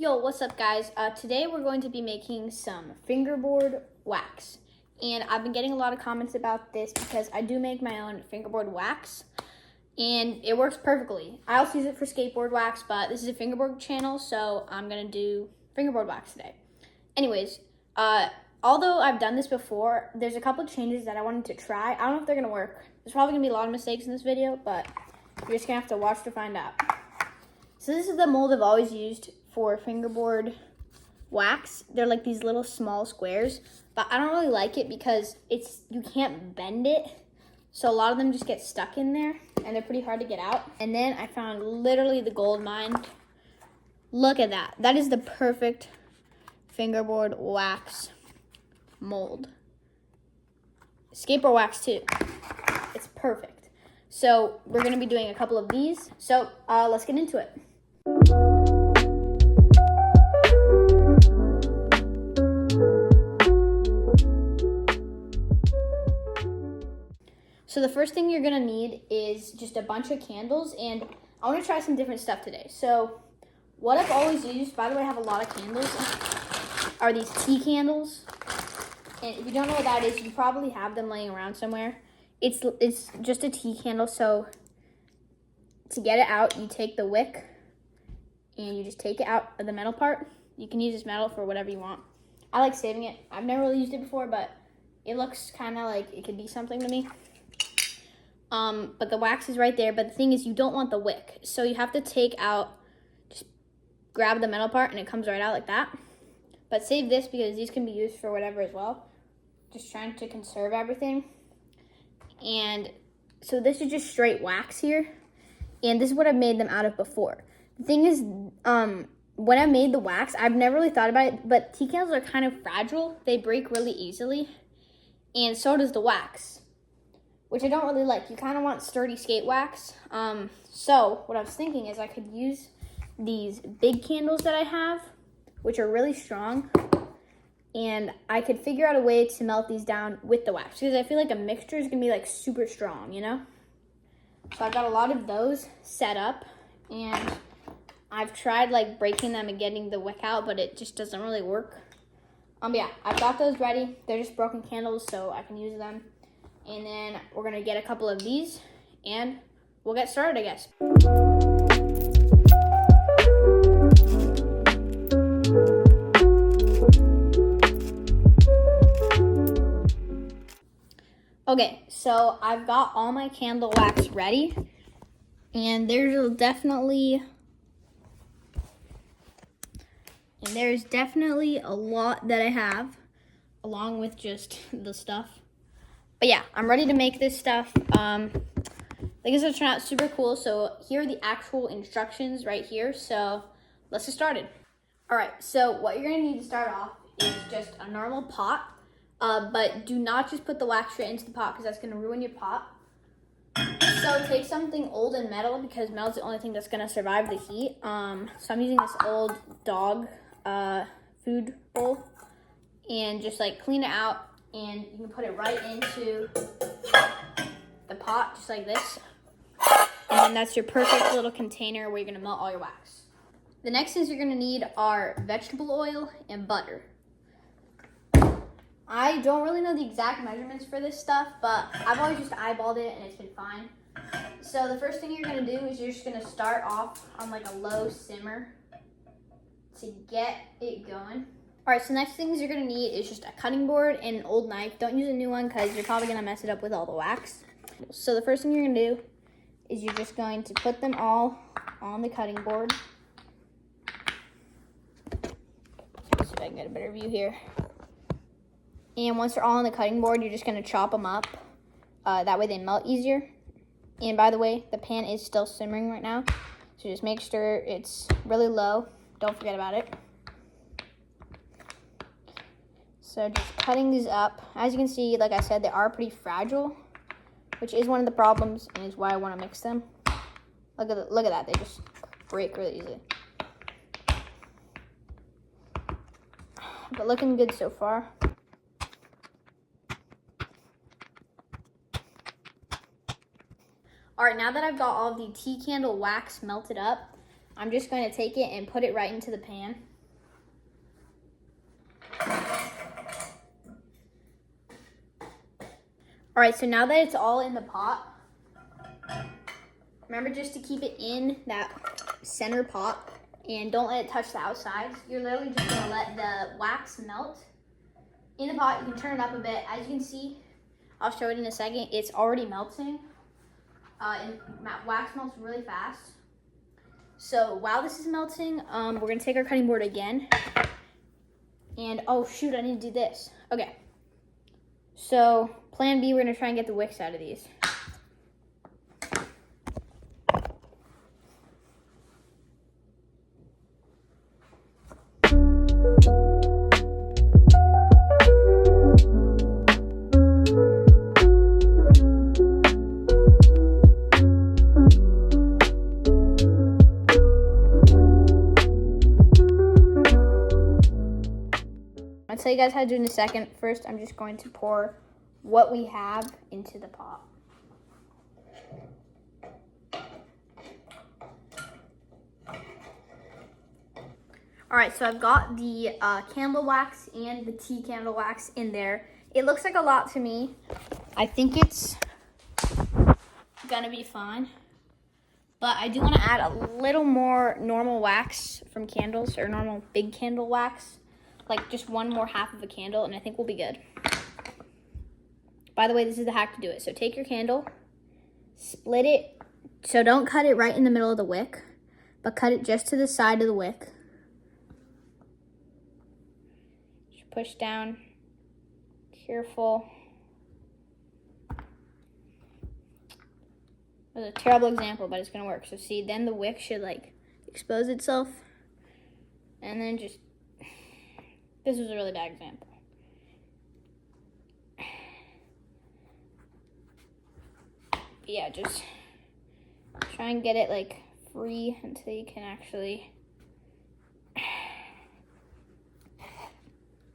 Yo, what's up guys? Today we're going to be making some fingerboard wax. And I've been getting a lot of comments about this because I do make my own fingerboard wax. And it works perfectly. I also use it for skateboard wax, but this is a fingerboard channel, so I'm gonna do fingerboard wax today. Anyways, although I've done this before, there's a couple of changes that I wanted to try. I don't know if they're gonna work. There's probably gonna be a lot of mistakes in this video, but you're just gonna have to watch to find out. So this is the mold I've always used for fingerboard wax. They're like these little small squares, but I don't really like it because you can't bend it. So a lot of them just get stuck in there and they're pretty hard to get out. And then I found literally the gold mine. Look at that. That is the perfect fingerboard wax mold. Skateboard wax too. It's perfect. So we're gonna be doing a couple of these. So let's get into it. So the first thing you're gonna need is just a bunch of candles, and I wanna try some different stuff today. So what I've always used, by the way, I have a lot of candles, are these tea candles. And if you don't know what that is, you probably have them laying around somewhere. It's just a tea candle, so to get it out, you take the wick and you just take it out of the metal part. You can use this metal for whatever you want. I like saving it. I've never really used it before, but it looks kind of like it could be something to me. But the wax is right there, but the thing is you don't want the wick. So you have to take out, just grab the metal part and it comes right out like that. But save this because these can be used for whatever as well. Just trying to conserve everything. And so this is just straight wax here. And this is what I've made them out of before. The thing is, when I made the wax, I've never really thought about it, but tea candles are kind of fragile. They break really easily. And so does the wax, which I don't really like. You kind of want sturdy skate wax. So what I was thinking is I could use these big candles that I have, which are really strong, and I could figure out a way to melt these down with the wax because I feel like a mixture is gonna be like super strong, you know? So I've got a lot of those set up, and I've tried like breaking them and getting the wick out, but it just doesn't really work. Yeah, I've got those ready. They're just broken candles, so I can use them. And then we're gonna get a couple of these and we'll get started, I guess. Okay, so I've got all my candle wax ready, and there's definitely a lot that I have, along with just the stuff. But yeah, I'm ready to make this stuff. I think it's gonna turn out super cool. So here are the actual instructions right here. So let's get started. All right, so what you're gonna need to start off is just a normal pot, but do not just put the wax straight into the pot because that's gonna ruin your pot. So take something old and metal because metal's the only thing that's gonna survive the heat. So I'm using this old dog food bowl, and just like clean it out. And you can put it right into the pot, just like this. And then that's your perfect little container where you're gonna melt all your wax. The next things you're gonna need are vegetable oil and butter. I don't really know the exact measurements for this stuff, but I've always just eyeballed it and it's been fine. So the first thing you're gonna do is you're just gonna start off on like a low simmer to get it going. All right, so next things you're gonna need is just a cutting board and an old knife. Don't use a new one because you're probably gonna mess it up with all the wax. So the first thing you're gonna do is you're just going to put them all on the cutting board. Let's see if I can get a better view here. And once they're all on the cutting board, you're just gonna chop them up. That way they melt easier. And by the way, the pan is still simmering right now. So just make sure it's really low. Don't forget about it. So just cutting these up. As you can see, like I said, they are pretty fragile, which is one of the problems and is why I want to mix them. Look at that. They just break really easily. But looking good so far. All right, now that I've got all of the tea candle wax melted up, I'm just going to take it and put it right into the pan. All right, so now that it's all in the pot, remember just to keep it in that center pot and don't let it touch the outsides. You're literally just gonna let the wax melt in the pot. You can turn it up a bit. As you can see, I'll show it in a second. It's already melting. And wax melts really fast. So while this is melting, we're gonna take our cutting board again. And oh shoot, I need to do this. Okay. So plan B, we're gonna try and get the wicks out of these. I'll tell you guys how to do it in a second. First, I'm just going to pour what we have into the pot. All right, so I've got the candle wax and the tea candle wax in there. It looks like a lot to me. I think it's gonna be fine. But I do want to add a little more normal wax from candles, or normal big candle wax. Like just one more half of a candle, and I think we'll be good. By the way, this is the hack to do it. So take your candle, split it. So don't cut it right in the middle of the wick, but cut it just to the side of the wick. Just push down, careful. That was a terrible example, but it's gonna work. So see, then the wick should like expose itself, and then just, this was a really bad example. But yeah, just try and get it like free until you can actually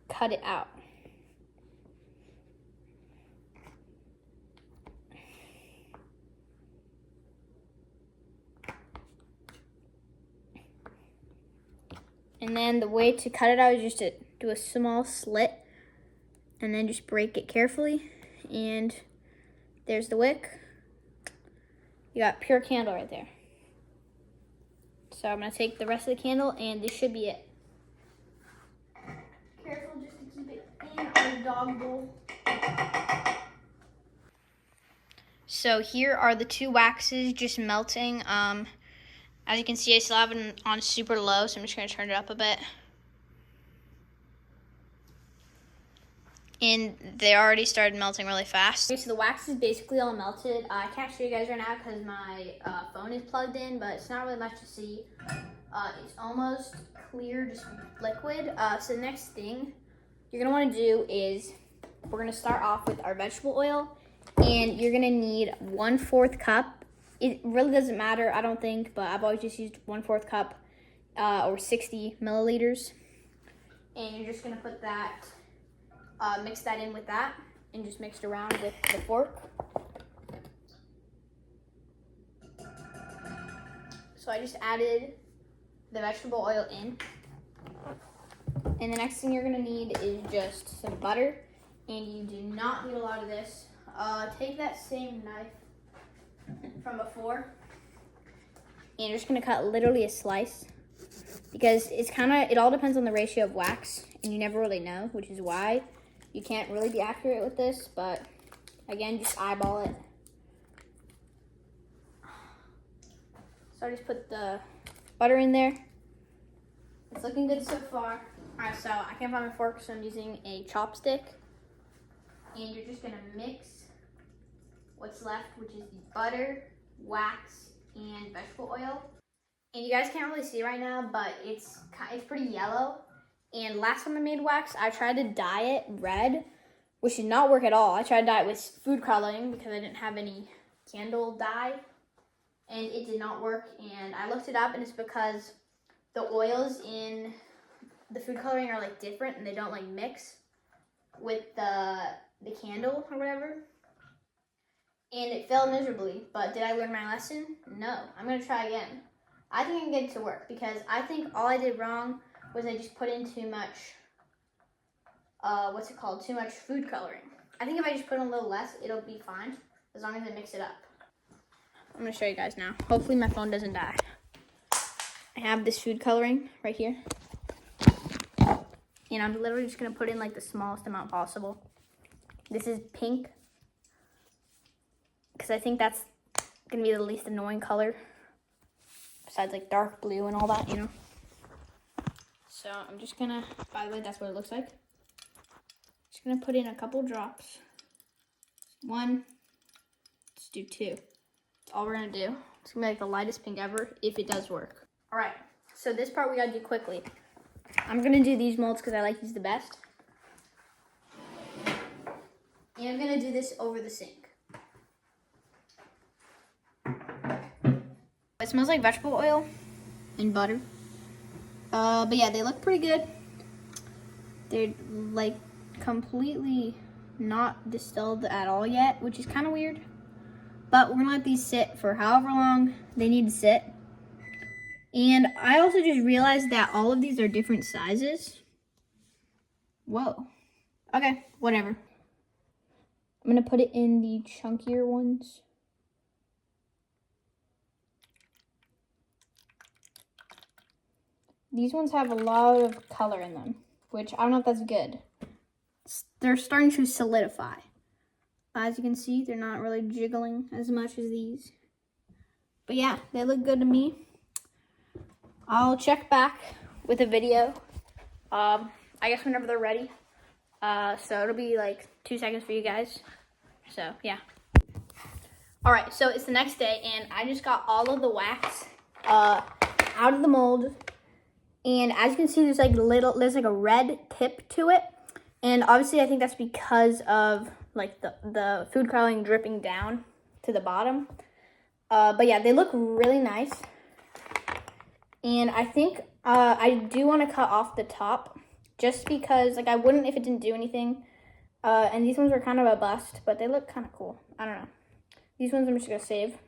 cut it out. And then the way to cut it out is just to do a small slit and then just break it carefully. And there's the wick. You got pure candle right there. So I'm gonna take the rest of the candle and this should be it. Careful just to keep it in our dog bowl. So here are the two waxes just melting. As you can see, I still have it on super low, so I'm just gonna turn it up a bit. And they already started melting really fast. Okay, so the wax is basically all melted. I can't show you guys right now because my phone is plugged in, but it's not really much to see. It's almost clear, just liquid. So the next thing you're gonna wanna do is, we're gonna start off with our vegetable oil, and you're gonna need 1/4 cup. It really doesn't matter, I don't think, but I've always just used 1/4 cup or 60 milliliters. And you're just gonna put that, mix that in with that, and just mix it around with the fork. So I just added the vegetable oil in. And the next thing you're gonna need is just some butter. And you do not need a lot of this. Take that same knife from before, and you're just gonna cut literally a slice, because it all depends on the ratio of wax, and you never really know, which is why you can't really be accurate with this, but again, just eyeball it. So I just put the butter in there. It's looking good so far. All right, so I can't find my fork, so I'm using a chopstick, and you're just gonna mix what's left, which is the butter, wax, and vegetable oil. And you guys can't really see right now, but it's pretty yellow. And last time I made wax, I tried to dye it red, which did not work at all. I tried to dye it with food coloring because I didn't have any candle dye, and it did not work. And I looked it up, and it's because the oils in the food coloring are like different, and they don't like mix with the candle or whatever. And it failed miserably, but did I learn my lesson? No. I'm gonna try again. I think I can get it to work, because I think all I did wrong was I just put in too much, too much food coloring. I think if I just put in a little less, it'll be fine, as long as I mix it up. I'm gonna show you guys now. Hopefully my phone doesn't die. I have this food coloring right here. And I'm literally just gonna put in like the smallest amount possible. This is pink, because I think that's gonna be the least annoying color, besides like dark blue and all that, you know. So I'm just gonna, by the way, that's what it looks like. Just gonna put in a couple drops. 1, let's do 2. That's all we're gonna do. It's gonna be like the lightest pink ever, if it does work. All right, so this part we gotta do quickly. I'm gonna do these molds because I like these the best. And I'm gonna do this over the sink. It smells like vegetable oil and butter. But yeah, they look pretty good. They're like completely not distilled at all yet, which is kind of weird. But we're gonna let these sit for however long they need to sit. And I also just realized that all of these are different sizes. Whoa. Okay, whatever. I'm gonna put it in the chunkier ones. These ones have a lot of color in them, which I don't know if that's good. They're starting to solidify. As you can see, they're not really jiggling as much as these. But yeah, they look good to me. I'll check back with a video, I guess whenever they're ready. So it'll be like 2 seconds for you guys. So yeah. All right, so it's the next day and I just got all of the wax out of the mold. And as you can see, there's like a red tip to it. And obviously I think that's because of like the food coloring dripping down to the bottom. But yeah, they look really nice. And I think I do want to cut off the top just because like I wouldn't if it didn't do anything. And these ones are kind of a bust, but they look kind of cool. I don't know. These ones I'm just going to save.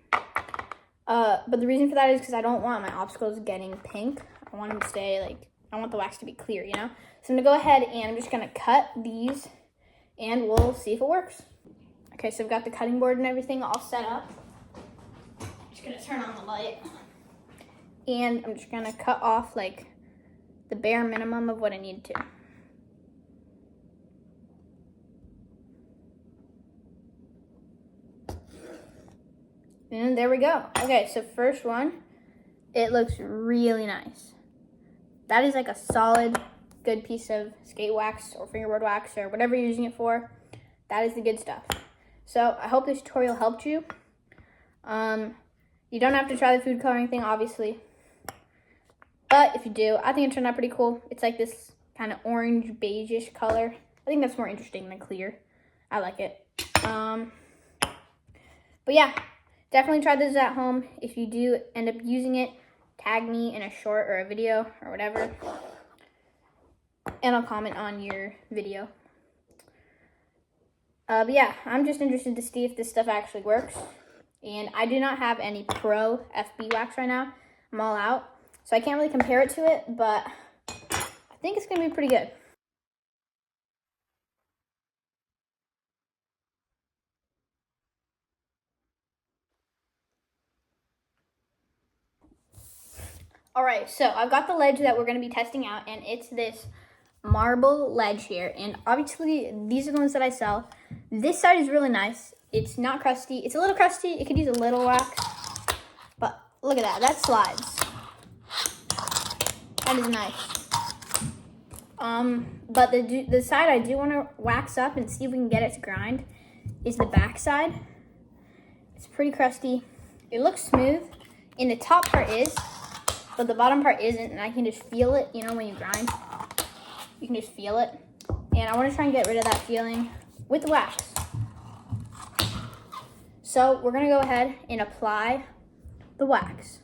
But the reason for that is because I don't want my obstacles getting pink. I want them to stay like, I want the wax to be clear, you know? So I'm going to go ahead and I'm just going to cut these and we'll see if it works. Okay, so I've got the cutting board and everything all set up. I'm just going to turn on the light. And I'm just going to cut off like the bare minimum of what I need to. And there we go. Okay, so first one, it looks really nice. That is like a solid, good piece of skate wax or fingerboard wax or whatever you're using it for. That is the good stuff. So I hope this tutorial helped you. You don't have to try the food coloring thing, obviously. But if you do, I think it turned out pretty cool. It's like this kind of orange beige-ish color. I think that's more interesting than clear. I like it. But yeah, definitely try this at home. If you do end up using it, tag me in a short or a video or whatever. And I'll comment on your video. But yeah, I'm just interested to see if this stuff actually works. And I do not have any Pro FB wax right now. I'm all out. So I can't really compare it to it, but I think it's going to be pretty good. All right, so I've got the ledge that we're going to be testing out, and it's this marble ledge here. And obviously, these are the ones that I sell. This side is really nice. It's not crusty. It's a little crusty. It could use a little wax. But look at that. That slides. That is nice. But the side I do want to wax up and see if we can get it to grind is the back side. It's pretty crusty. It looks smooth. And the top part is, but the bottom part isn't, and I can just feel it, you know, when you grind. You can just feel it. And I want to try and get rid of that feeling with the wax. So we're going to go ahead and apply the wax.